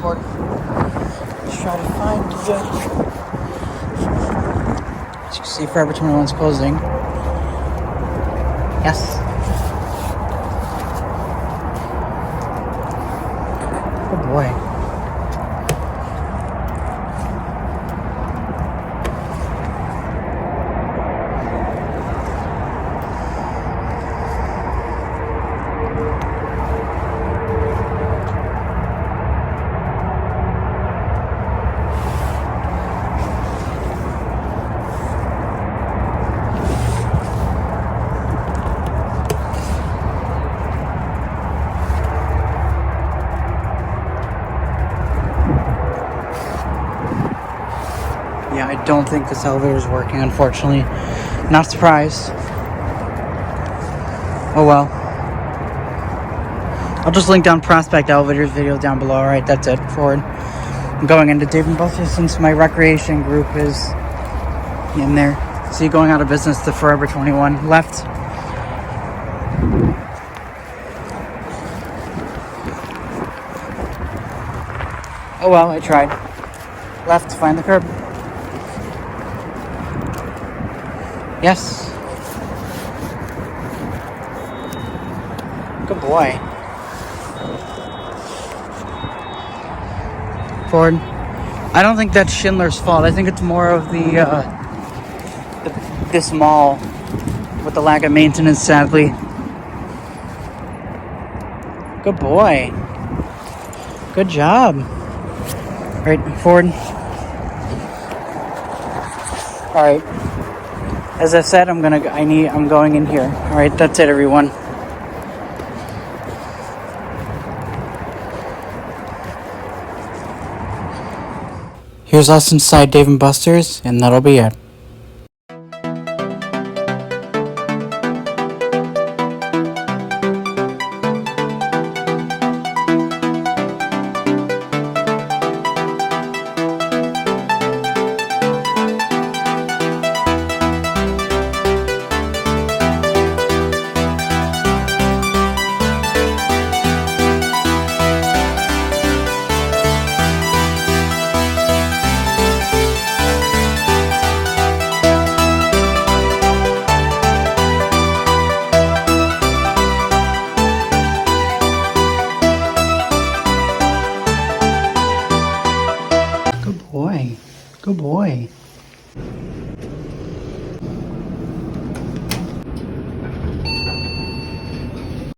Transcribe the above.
Let's try to find the... As you can see, Forever 21's closing. Yes. Good boy. Yeah, I don't think this elevator is working, unfortunately. Not surprised. Oh well. I'll just link down Prospect Elevators video down below. Alright, that's it. Forward. I'm going into Dave & Buster's since my recreation group is in there. See, going out of business to Forever 21. Left. Oh well, I tried. Left to find the curb. Yes. Good boy. Forward. I don't think that's Schindler's fault. I think it's more of this mall with the lack of maintenance, sadly. Good boy. Good job. Right, forward. All right. As I said, I'm going in here. All right, that's it, everyone. Here's us inside Dave & Buster's, and that'll be it. Good boy.